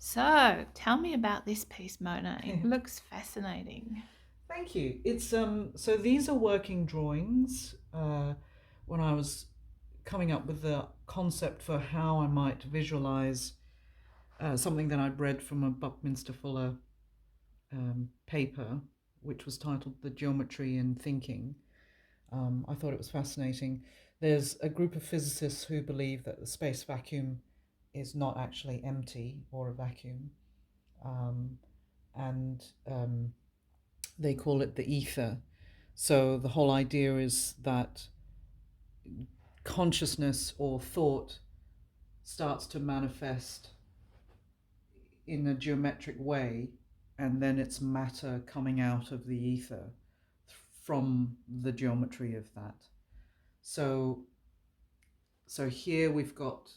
So, tell me about this piece, Mona. It looks fascinating. Thank you. It's so these are working drawings. When I was coming up with the concept for how I might visualize something that I'd read from a Buckminster Fuller paper, which was titled "The Geometry in Thinking." I thought it was fascinating. There's a group of physicists who believe that the space vacuum is not actually empty or a vacuum, um, and they call it the ether. So the whole idea is that consciousness or thought starts to manifest in a geometric way, and then it's matter coming out of the ether from the geometry of that. So so here we've got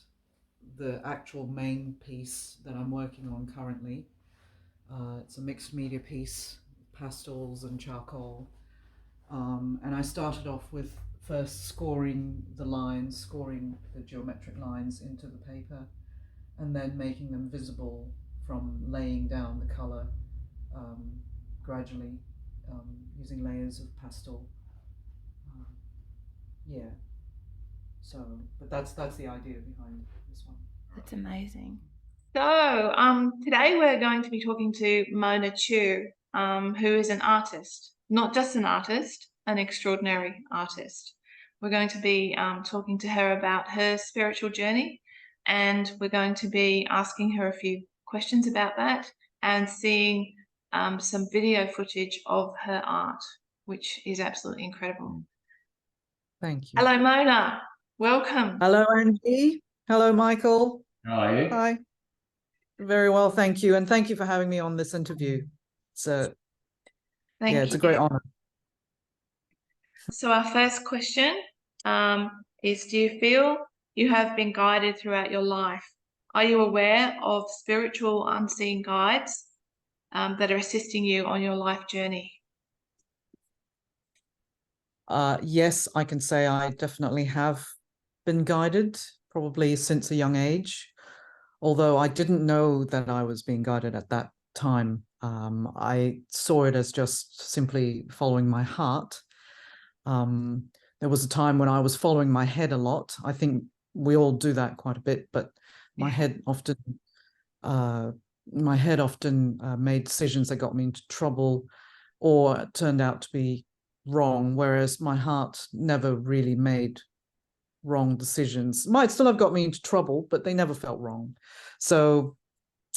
the actual main piece that I'm working on currently. It's a mixed media piece, pastels and charcoal. And I started off with first scoring the lines, scoring the geometric lines into the paper, and then making them visible from laying down the color um, gradually using layers of pastel. Um, yeah. So, but that's the idea behind this one. That's amazing. So, today we're going to be talking to Mona Choo, who is an artist, not just an artist, an extraordinary artist. We're going to be talking to her about her spiritual journey, and we're going to be asking her a few questions about that and seeing some video footage of her art, which is absolutely incredible. Thank you. Hello, Mona. Welcome. Hello, Angie. Hello, Michael. How are you? Hi. Very well, thank you, and thank you for having me on this interview. So, Thank yeah, it's a you. great honor. So our first question is, do you feel you have been guided throughout your life? Are you aware of spiritual unseen guides that are assisting you on your life journey? Yes, I can say I definitely have been guided, probably since a young age. Although I didn't know that I was being guided at that time. I saw it as just simply following my heart. There was a time when I was following my head a lot. I think we all do that quite a bit, but my head often uh, made decisions that got me into trouble or turned out to be wrong, whereas my heart never really made wrong decisions. Might still have got me into trouble, but they never felt wrong. So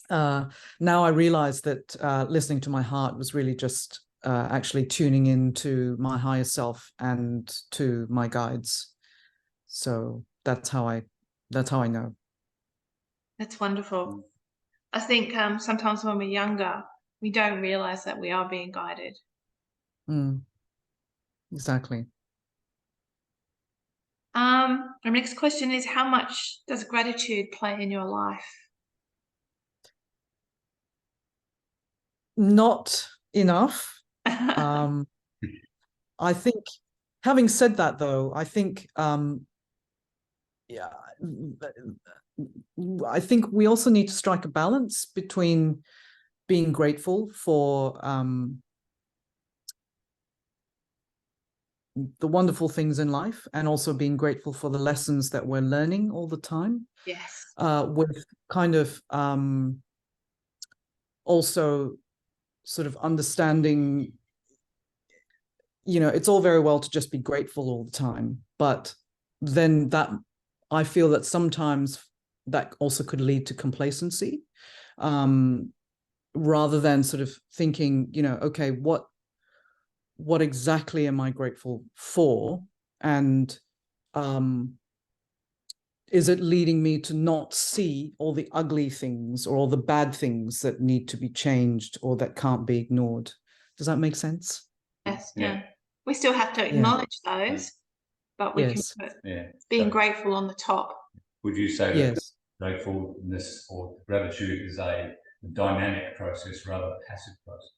now I realize that listening to my heart was really just actually tuning into my higher self and to my guides. So that's how I know. That's wonderful. I think sometimes when we're younger, we don't realize that we are being guided. Exactly. Our next question is, how much does gratitude play in your life? Not enough. I think, having said that, though, I think yeah, I think we also need to strike a balance between being grateful for the wonderful things in life and also being grateful for the lessons that we're learning all the time. Yes. With kind of also sort of understanding, it's all very well to just be grateful all the time, but then I feel that sometimes that also could lead to complacency, rather than sort of thinking, okay, what exactly am I grateful for? And is it leading me to not see all the ugly things or all the bad things that need to be changed or that can't be ignored? Does that make sense? Yes. Yeah. We still have to Yeah. acknowledge those, but we Yes. can put So being grateful on the top. would you say that Yes. gratefulness or gratitude is a dynamic process rather than a passive process?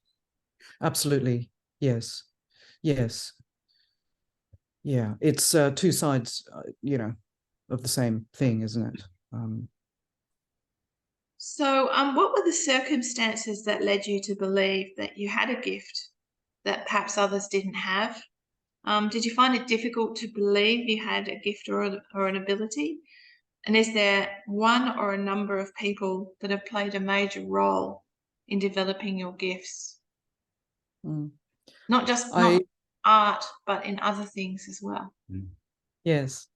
Absolutely. Yes. Yes. Yeah. It's two sides, of the same thing, isn't it? So, what were the circumstances that led you to believe that you had a gift that perhaps others didn't have? Did you find it difficult to believe you had a gift or an ability? And is there one or a number of people that have played a major role in developing your gifts? Mm. Not just I art, but in other things as well. Yes.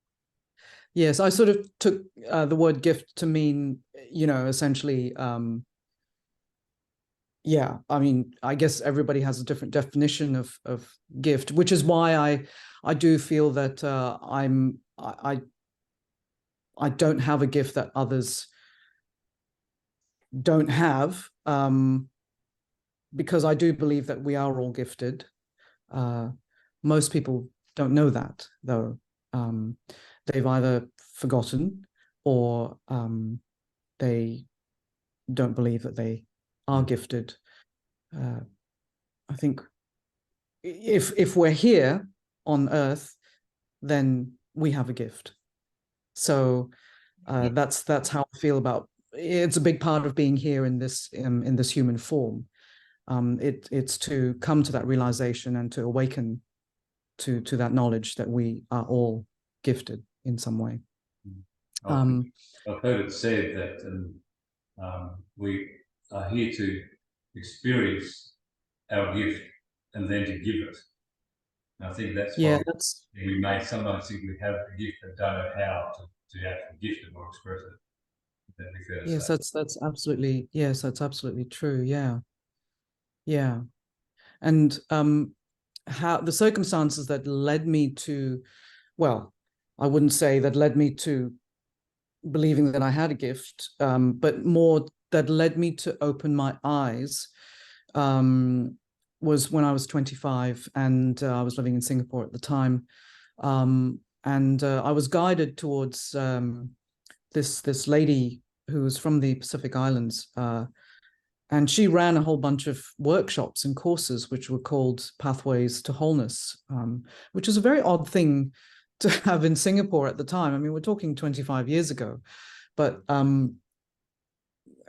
Yes, I sort of took the word gift to mean, essentially, yeah, I mean, I guess everybody has a different definition of gift, which is why I do feel that I don't have a gift that others don't have, because I do believe that we are all gifted. Most people don't know that, though. They've either forgotten or they don't believe that they are gifted. I think if we're here on Earth, then we have a gift. So that's how I feel about it's a big part of being here in this human form. It's to come to that realization and to awaken to that knowledge that we are all gifted in some way. I've heard it said that we are here to experience our gift and then to give it. And I think that's why we may sometimes think we have a gift but don't know how to actually gift it or express it. That'd be fair to yes, say. that's absolutely true. Yeah. Yeah. And how the circumstances that led me to, well, I wouldn't say that led me to believing that I had a gift, but more that led me to open my eyes, was when I was 25 and I was living in Singapore at the time. And I was guided towards this lady who was from the Pacific Islands, and she ran a whole bunch of workshops and courses which were called Pathways to Wholeness, which is a very odd thing to have in Singapore at the time. I mean, we're talking 25 years ago, but and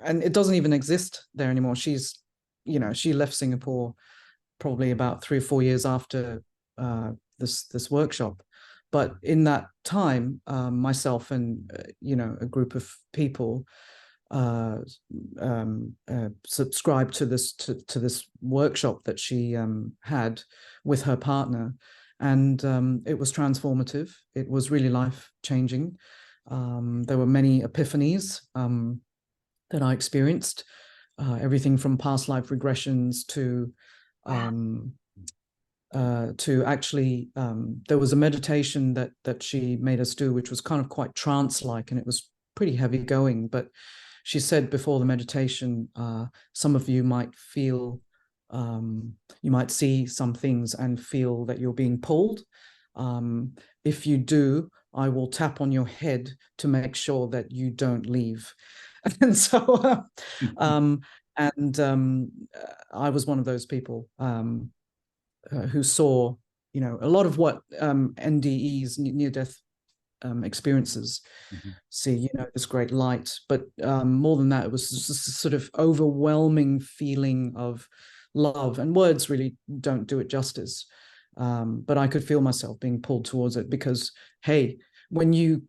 it doesn't even exist there anymore. She left Singapore probably about 3 or 4 years after this workshop. But in that time, myself and a group of people subscribed to this workshop that she had with her partner, and it was transformative. It was really life-changing. There were many epiphanies that I experienced, everything from past life regressions to actually, there was a meditation that she made us do, which was kind of quite trance-like, and it was pretty heavy going. But she said before the meditation, some of you might feel, you might see some things and feel that you're being pulled. If you do, I will tap on your head to make sure that you don't leave. And so, I was one of those people who saw, a lot of what NDEs, near-death experiences, see, this great light. But more than that, it was just a sort of overwhelming feeling of love, and words really don't do it justice. But I could feel myself being pulled towards it because, hey, when you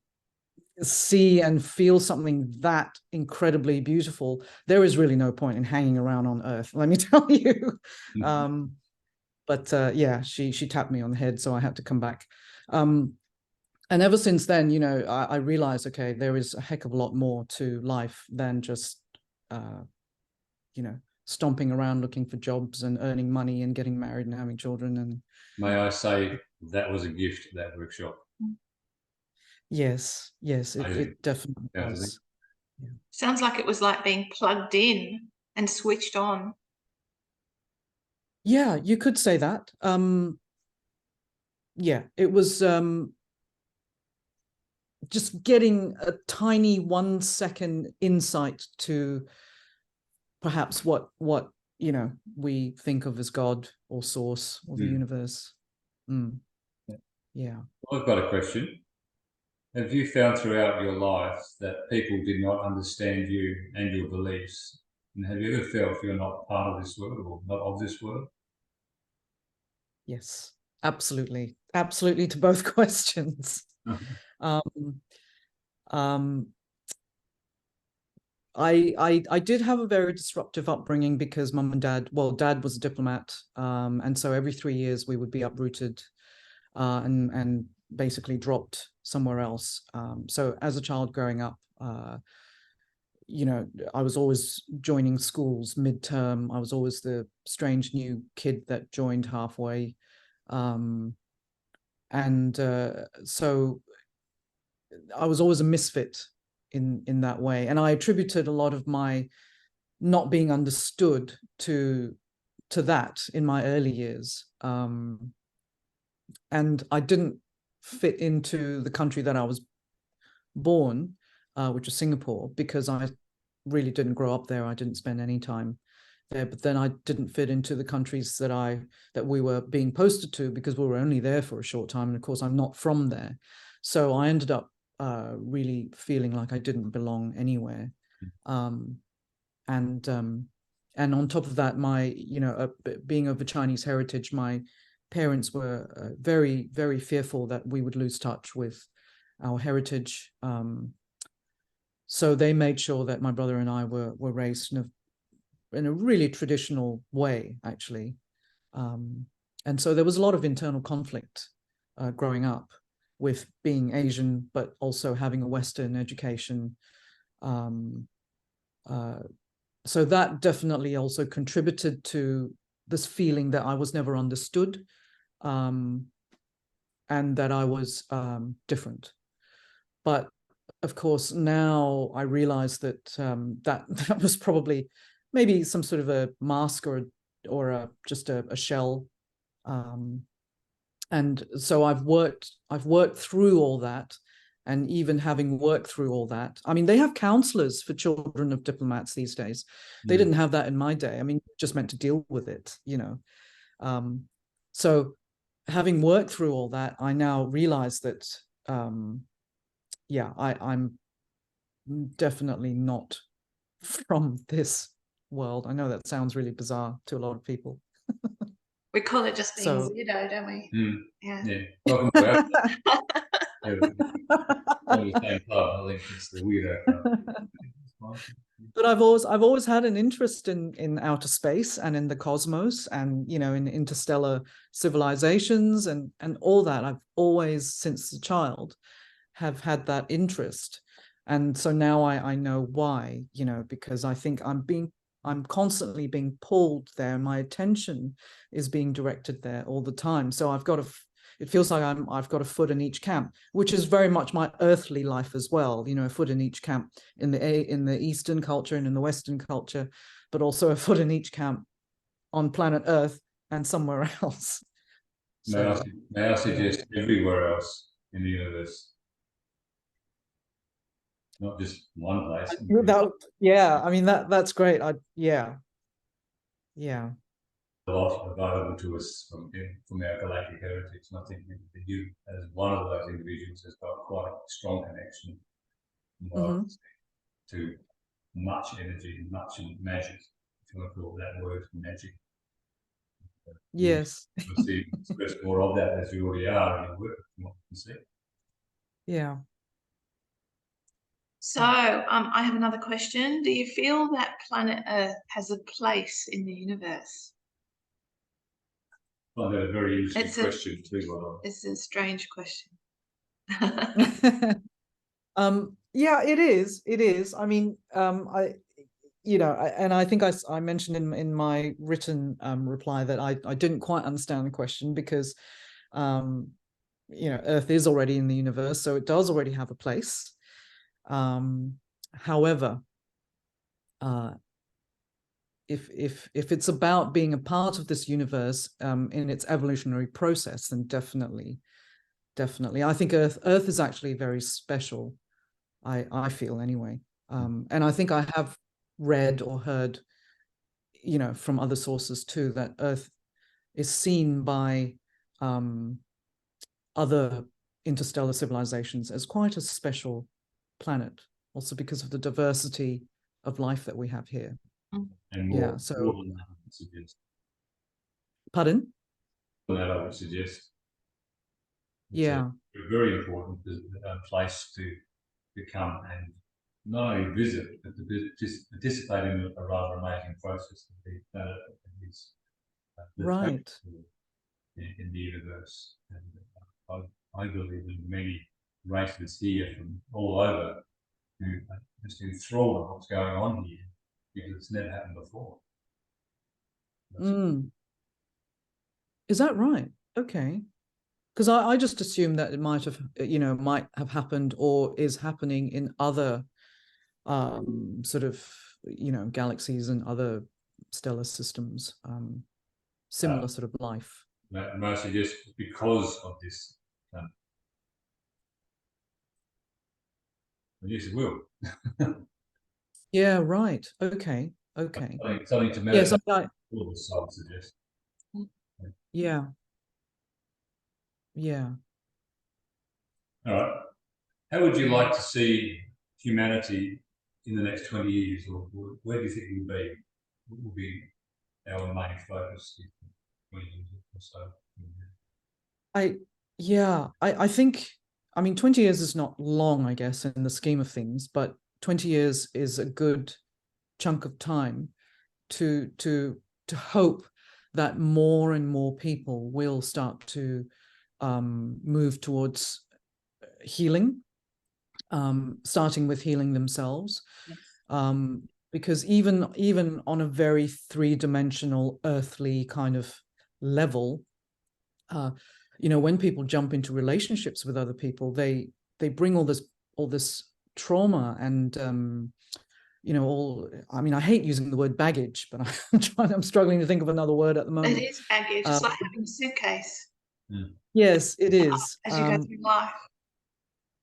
see and feel something that incredibly beautiful, there is really no point in hanging around on Earth, let me tell you. But yeah, she tapped me on the head, so I had to come back. And ever since then, I realized, okay, there is a heck of a lot more to life than just, stomping around looking for jobs and earning money and getting married and having children. And may I say that was a gift, that workshop? Yes, it definitely was. Yeah. Sounds like it was like being plugged in and switched on. Yeah, you could say that. Yeah, it was just getting a tiny 1 second insight to perhaps what we think of as God or source or the universe. Yeah. I've got a question. Have you found throughout your life that people did not understand you and your beliefs? And have you ever felt you're not part of this world or not of this world? Yes, absolutely. Absolutely to both questions. um, um, I did have a very disruptive upbringing because mum and dad, well, dad was a diplomat, and so every 3 years we would be uprooted and basically dropped somewhere else. So as a child growing up, you know, I was always joining schools midterm. I was always the strange new kid that joined halfway. So I was always a misfit in that way. And I attributed a lot of my not being understood to that in my early years. And I didn't fit into the country that I was born, which was Singapore, because I really didn't grow up there. I didn't spend any time there, but then I didn't fit into the countries that we were being posted to, because we were only there for a short time. And of course, I'm not from there. So I ended up really feeling like I didn't belong anywhere. And on top of that, my, being of a Chinese heritage, my parents were very, very fearful that we would lose touch with our heritage. So they made sure that my brother and I were raised in a really traditional way, actually. And so there was a lot of internal conflict growing up with being Asian, but also having a Western education. So that definitely also contributed to this feeling that I was never understood, and that I was different. But of course, now I realize that that was probably maybe some sort of a mask or just a shell. And so I've worked through all that. And even having worked through all that, I mean, they have counselors for children of diplomats these days. They didn't have that in my day. I mean, just meant to deal with it, So having worked through all that, I now realize that, I'm definitely not from this world. I know that sounds really bizarre to a lot of people. We call it just being So- weirdo, don't we? Yeah. Welcome to our the same club. I think it's the weirdo club. But I've always had an interest in outer space and in the cosmos, and in interstellar civilizations and all that. I've always, since a child, have had that interest. And so now I know why, because I think I'm constantly being pulled there. My attention is being directed there all the time. So it feels like I've got a foot in each camp, which is very much my earthly life as well. A foot in each camp in the Eastern culture and in the Western culture, but also a foot in each camp on planet Earth and somewhere else. May I suggest everywhere else in the universe? Not just one place. I mean, that's great. Yeah. A lot available to us from our galactic heritage. And I think that you, as one of those individuals, has got quite a strong connection to much energy, much magic, if you want to call that word magic. Yes. You'll see express more of that as you already are in your work, from what you can see. Yeah. So I have another question. Do you feel that planet Earth has a place in the universe? I find that a very interesting question too. It's a strange question. Yeah, it is. I mean, and I think I mentioned in my written reply that I didn't quite understand the question, because Earth is already in the universe, so it does already have a place. However, if it's about being a part of this universe in its evolutionary process, then definitely. I think Earth is actually very special. I feel anyway, and I think I have read or heard, from other sources too, that Earth is seen by other interstellar civilizations as quite a special planet, also because of the diversity of life that we have here. And more, yeah, so more than that, I would suggest. Pardon? More than that, I would suggest. It's Yeah. a very important place to come and not only visit, but to participate in a rather amazing process that the planet is Right. in the universe. And I believe in many races here from all over who are just enthralled with what's going on here because it's never happened before. Is that right? Okay. Because I just assumed that it might have happened or is happening in other sort of, galaxies and other stellar systems, similar sort of life. Mostly just because of this. Yes, it will. Yeah, right. Okay. Something to yes, meditate. All this, I would suggest. Yeah. All right. How would you like to see humanity in the next 20 years, or where do you think we'll be? What will be our main focus in 20 years or so? I think, 20 years is not long, I guess, in the scheme of things, but 20 years is a good chunk of time to hope that more and more people will start to move towards healing, starting with healing themselves. Yes. Because even on a very three-dimensional earthly kind of level, when people jump into relationships with other people, they bring all this trauma and I hate using the word baggage, but I'm struggling to think of another word at the moment. It is baggage. It's like having a suitcase. Yes, it is. As you go through life.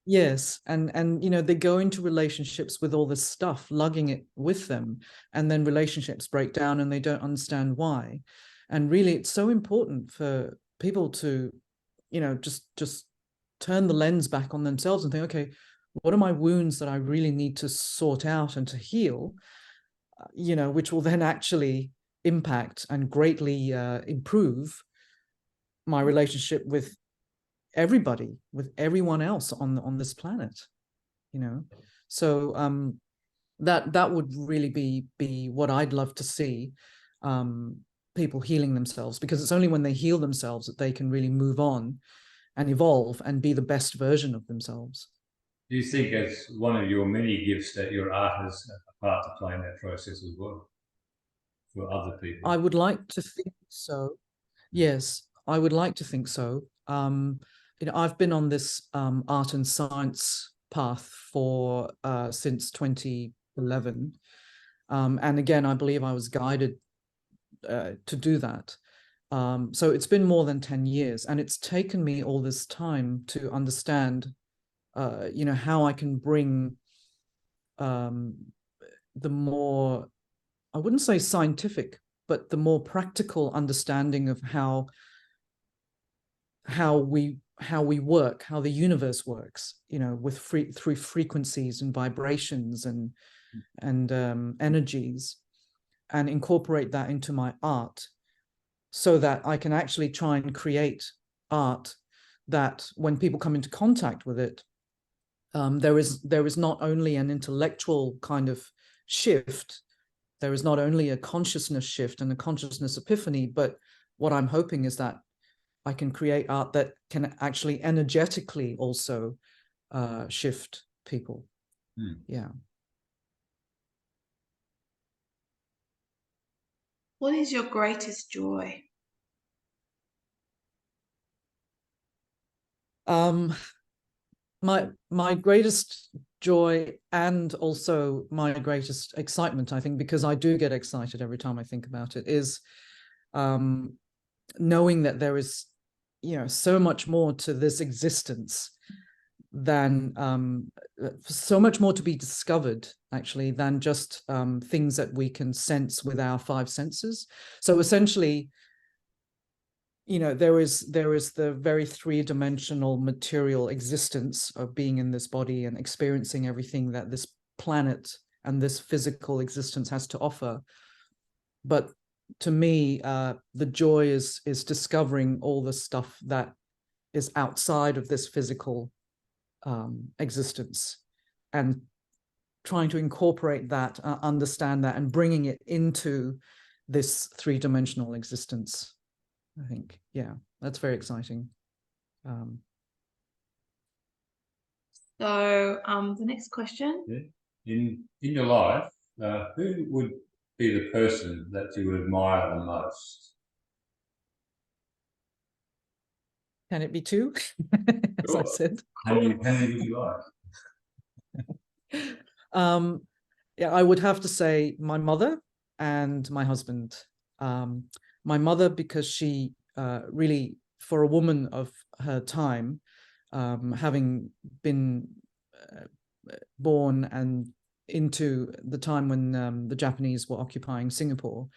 Yes, and they go into relationships with all this stuff, lugging it with them, and then relationships break down and they don't understand why. And really, it's so important for people to, just turn the lens back on themselves and think, okay, what are my wounds that I really need to sort out and to heal, which will then actually impact and greatly improve my relationship with everybody, with everyone else on this planet, so that would really be what I'd love to see, people healing themselves, because it's only when they heal themselves that they can really move on and evolve and be the best version of themselves. Do you think as one of your many gifts that your art has a part to play in that process as well for other people? I would like to think so. Yes, I would like to think so. I've been on this art and science path for since 2011. And again, I believe I was guided to do that. So it's been more than 10 years, and it's taken me all this time to understand, how I can bring the more, I wouldn't say scientific, but the more practical understanding of how we work, how the universe works, with through frequencies and vibrations and energies, and incorporate that into my art, so that I can actually try and create art that when people come into contact with it, there is not only an intellectual kind of shift, there is not only a consciousness shift and a consciousness epiphany, but what I'm hoping is that I can create art that can actually energetically also shift people. Yeah. What is your greatest joy? My greatest joy, and also my greatest excitement, I think, because I do get excited every time I think about it, is knowing that there is, so much more to this existence than so much more to be discovered, actually, than just things that we can sense with our five senses. So essentially, you know, there is the very three-dimensional material existence of being in this body and experiencing everything that this planet and this physical existence has to offer. But to me, the joy is discovering all the stuff that is outside of this physical existence, and trying to incorporate that, understand that, and bringing it into this three-dimensional existence. I think, yeah, that's very exciting. So the next question. Yeah. In your life, who would be the person that you would admire the most? Can it be two? As Sure. I said. How many would you like? Yeah, I would have to say my mother and my husband. My mother, because she really, for a woman of her time, having been born and into the time when the Japanese were occupying Singapore,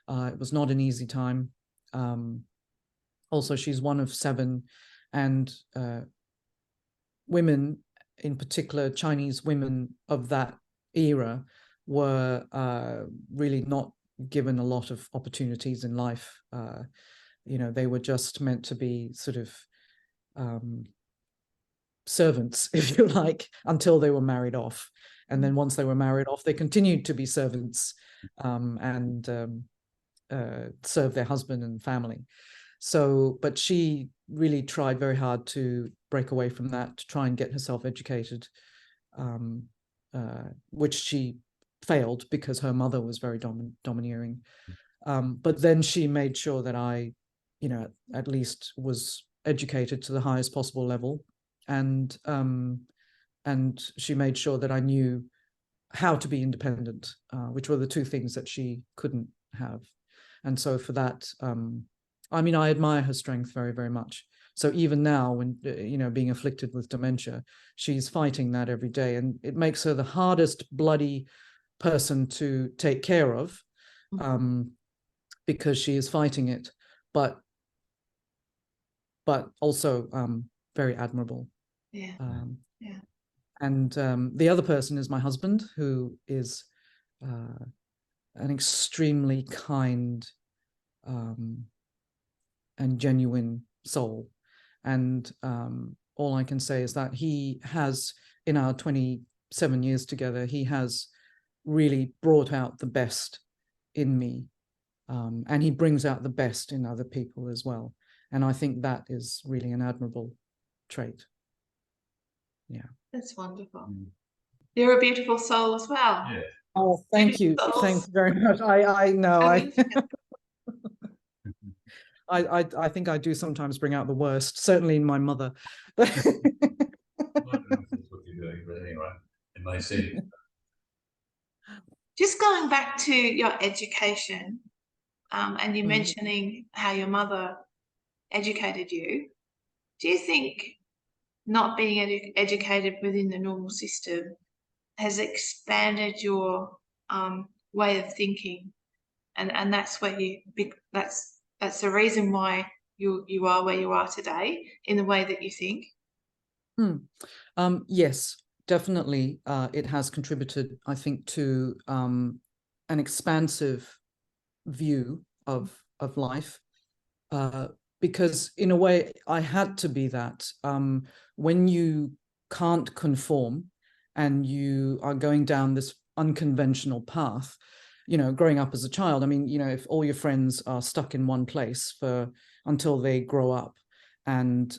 it was not an easy time. Also, she's one of 7, and women, in particular Chinese women of that era, were really not given a lot of opportunities in life. You know, they were just meant to be sort of servants, if you like, until they were married off. And then once they were married off, they continued to be servants and serve their husband and family. So, but she really tried very hard to break away from that, to try and get herself educated, which she failed because her mother was very domineering. But then she made sure that I, you know, at least was educated to the highest possible level. And she made sure that I knew how to be independent, which were the two things that she couldn't have. And so for that, I mean, I admire her strength very, very much. So even now, when, you know, being afflicted with dementia, she's fighting that every day. And it makes her the hardest bloody person to take care of, because she is fighting it, but also very admirable. Yeah. Yeah. And the other person is my husband, who is an extremely kind and genuine soul. And all I can say is that he has, in our 27 years together, he has really brought out the best in me. And he brings out the best in other people as well. And I think that is really an admirable trait. Yeah. That's wonderful. You're a beautiful soul as well. Yeah. Oh, thank you. Thank you very much. I know. I think I do sometimes bring out the worst, certainly in my mother. I don't know if that's what you're doing, but anyway, it may seem. Just going back to your education, and you mentioning how your mother educated you, do you think not being educated within the normal system has expanded your way of thinking, and that's where that's the reason why you are where you are today in the way that you think? Yes, definitely. It has contributed, I think, to an expansive view of life, because in a way I had to be that. When you can't conform and you are going down this unconventional path, you know, growing up as a child, I mean, you know, if all your friends are stuck in one place until they grow up, and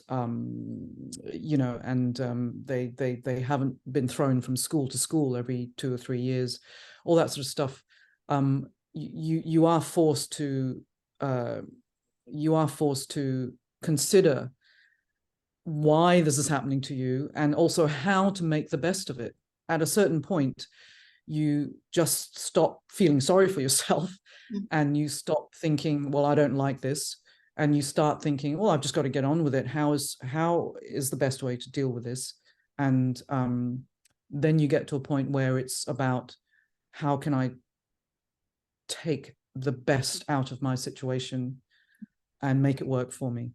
you know, and they haven't been thrown from school to school every 2 or 3 years, all that sort of stuff, you are forced to consider why this is happening to you, and also how to make the best of it. At a certain point, you just stop feeling sorry for yourself, and you stop thinking, well, I don't like this, and you start thinking, well, I've just got to get on with it. How is the best way to deal with this? And then you get to a point where it's about, how can I take the best out of my situation, and make it work for me.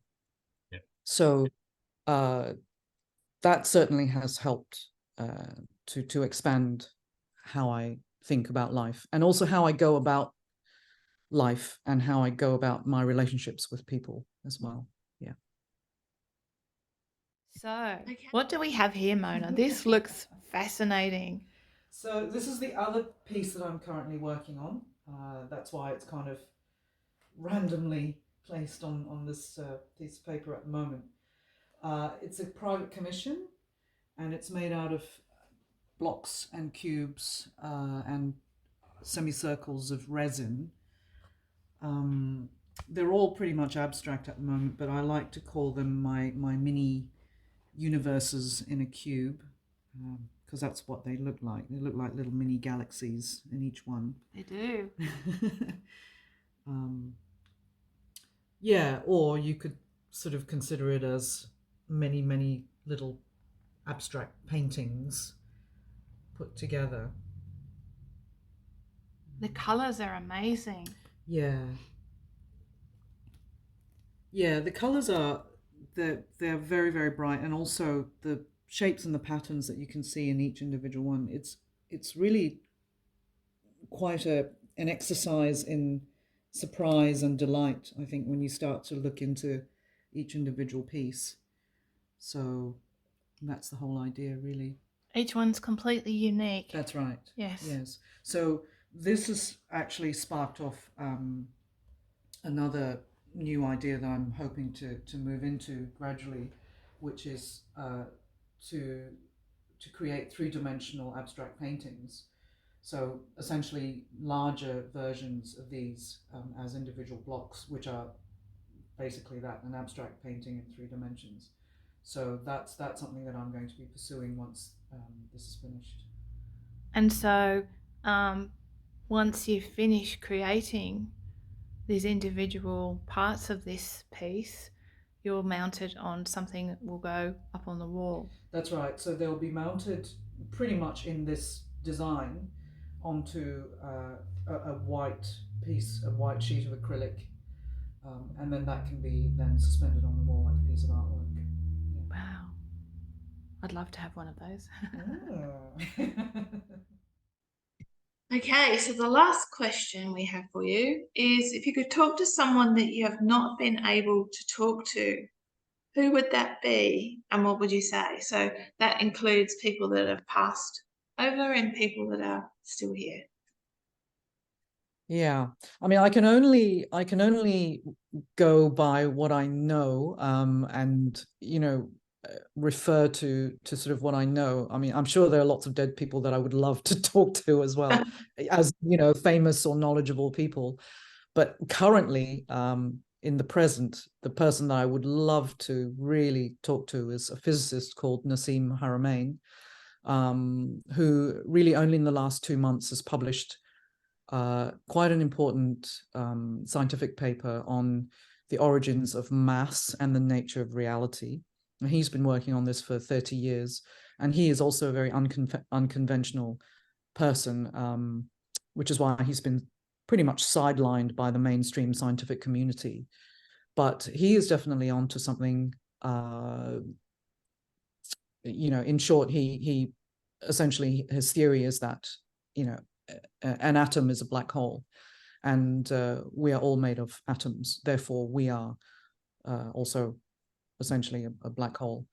Yeah. So that certainly has helped to expand how I think about life, and also how I go about life and how I go about my relationships with people as well. Yeah. So, what do we have here, Mona? This looks fascinating. So this is the other piece that I'm currently working on. That's why it's kind of randomly placed on this piece of paper at the moment. It's a private commission, and it's made out of blocks and cubes and semicircles of resin. They're all pretty much abstract at the moment, but I like to call them my mini universes in a cube, because that's what they look like. They look like little mini galaxies in each one. They do. Yeah, or you could sort of consider it as many little abstract paintings put together. The colours are amazing. Yeah. Yeah, the colours are, they're very, very bright, and also the shapes and the patterns that you can see in each individual one. It's really quite an exercise in surprise and delight, I think, when you start to look into each individual piece. So that's the whole idea, really. Each one's completely unique. That's right. Yes. Yes. So this has actually sparked off another new idea that I'm hoping to move into gradually, which is to create three-dimensional abstract paintings. So essentially larger versions of these as individual blocks, which are basically that, an abstract painting in 3 dimensions. So that's something that I'm going to be pursuing once this is finished. And so once you finish creating these individual parts of this piece, you'll mount it on something that will go up on the wall. That's right. So they'll be mounted pretty much in this design onto a white piece, a white sheet of acrylic, and then that can be then suspended on the wall like a piece of artwork. Yeah. Wow. I'd love to have one of those. Okay, so the last question we have for you is, if you could talk to someone that you have not been able to talk to, who would that be and what would you say? So that includes people that have passed over and people that are still here. Yeah, I mean, I can only go by what I know, and refer to sort of what I know. I mean, I'm sure there are lots of dead people that I would love to talk to as well, as famous or knowledgeable people. But currently, in the present, the person that I would love to really talk to is a physicist called Nassim Haramein, who really only in the last 2 months has published quite an important scientific paper on the origins of mass and the nature of reality. And he's been working on this for 30 years, and he is also a very unconventional person, which is why he's been pretty much sidelined by the mainstream scientific community. But he is definitely onto something. In short, he essentially, his theory is that an atom is a black hole, and we are all made of atoms. Therefore, we are also essentially a black hole.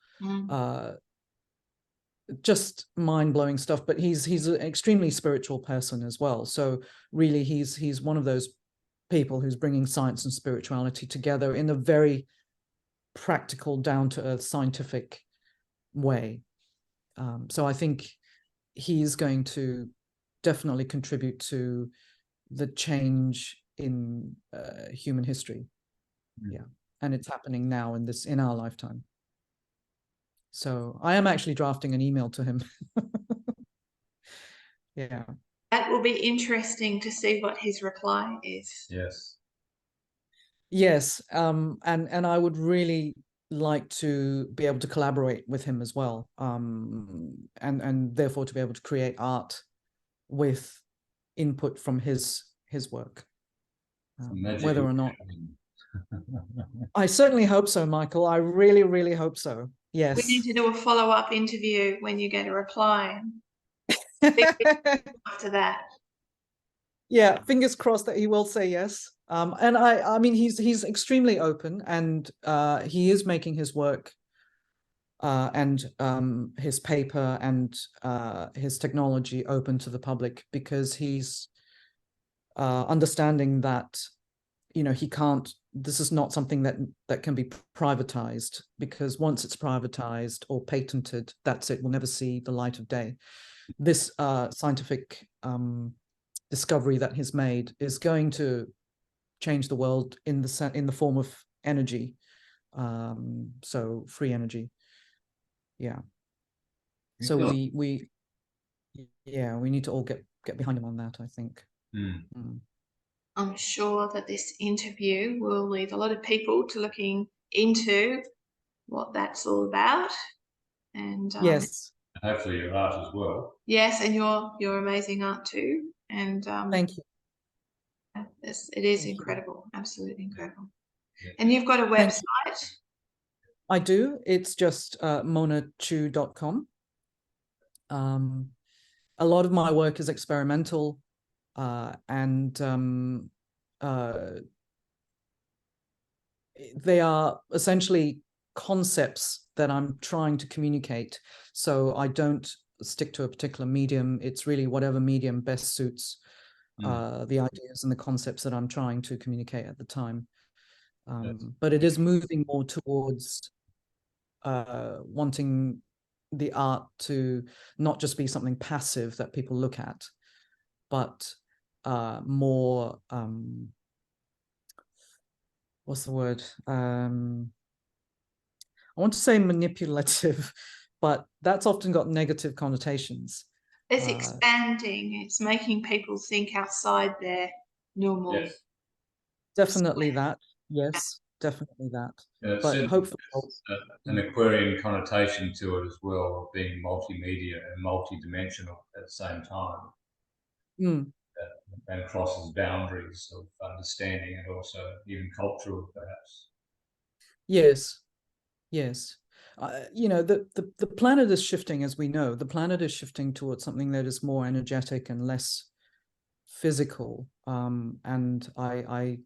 Just mind-blowing stuff. But he's an extremely spiritual person as well. So really, he's one of those people who's bringing science and spirituality together in a very practical, down-to-earth, scientific way. So I think he's going to definitely contribute to the change in human history. Yeah, and it's happening now in our lifetime. So I am actually drafting an email to him. Yeah, that will be interesting to see what his reply is. Yes, and I would really like to be able to collaborate with him as well, and therefore to be able to create art with input from his work, whether or not I certainly hope so, Michael. I really, really hope so. Yes. We need to do a follow-up interview when you get a reply after that. Yeah, fingers crossed that he will say yes. And I mean, he's extremely open, and he is making his work and his paper and his technology open to the public, because he's understanding that, you know, he can't. This is not something that can be privatized, because once it's privatized or patented, that's it. We'll never see the light of day. This scientific discovery that he's made is going to change the world in the form of energy, so free energy. Yeah. So we need to all get behind him on that, I think. I'm sure that this interview will lead a lot of people to looking into what that's all about. And yes, hopefully your art as well. yes, and your amazing art too. And thank you. It is incredible, absolutely incredible. Yeah. And you've got a website? I do. It's just monachoo.com. A lot of my work is experimental, and they are essentially concepts that I'm trying to communicate. So I don't stick to a particular medium. It's really whatever medium best suits the ideas and the concepts that I'm trying to communicate at the time. But it is moving more towards wanting the art to not just be something passive that people look at, but more, what's the word? I want to say manipulative, but that's often got negative connotations. It's expanding. It's making people think outside their normal. Yes. Definitely that. Yes, definitely that. Yeah, but hopefully an Aquarian connotation to it as well, of being multimedia and multidimensional at the same time. And crosses boundaries of understanding, and also even cultural, perhaps. Yes. You know, the planet is shifting, as we know. The planet is shifting towards something that is more energetic and less physical. And I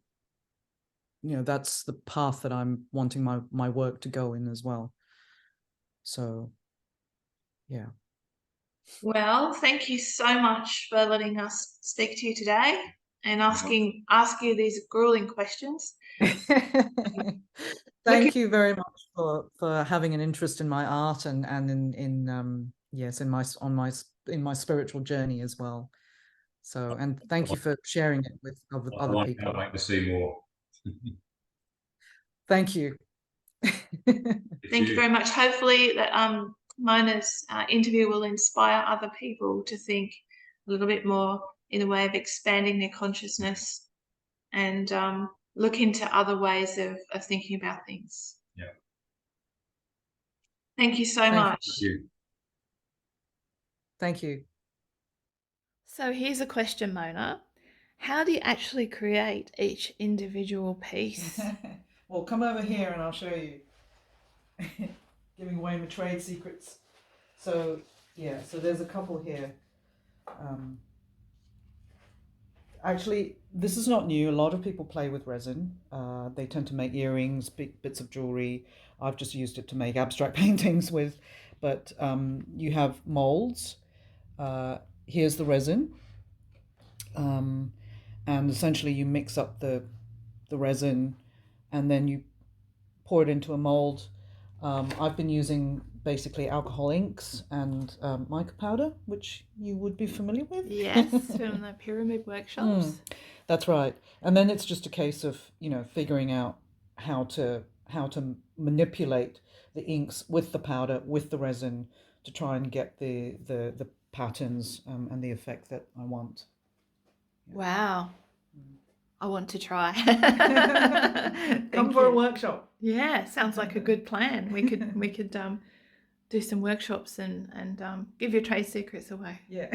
you know, that's the path that I'm wanting my work to go in as well. So, yeah. Well, thank you so much for letting us speak to you today and ask you these grueling questions. Thank you very much for having an interest in my art and yes, in my spiritual journey as well. So, and thank you for sharing it with other people. I'd like to see more. Thank you. Thank you very much. Hopefully that Mona's interview will inspire other people to think a little bit more in the way of expanding their consciousness and look into other ways of thinking about things. Yeah. Thank you so much. Thank you. So here's a question, Mona. How do you actually create each individual piece? Well, come over here and I'll show you. Giving away my trade secrets. So, yeah, so there's a couple here. Actually, this is not new. A lot of people play with resin. They tend to make earrings, bits of jewelry. I've just used it to make abstract paintings with. But you have molds. Here's the resin. And essentially you mix up the resin and then you pour it into a mold. I've been using basically alcohol inks and mica powder, which you would be familiar with. Yes, from the pyramid workshops. That's right. And then it's just a case of, you know, figuring out how to manipulate the inks with the powder, with the resin, to try and get the patterns and the effect that I want. Wow. I want to try. Come for a workshop. Yeah, sounds like a good plan. We could do some workshops and give your trade secrets away. Yeah.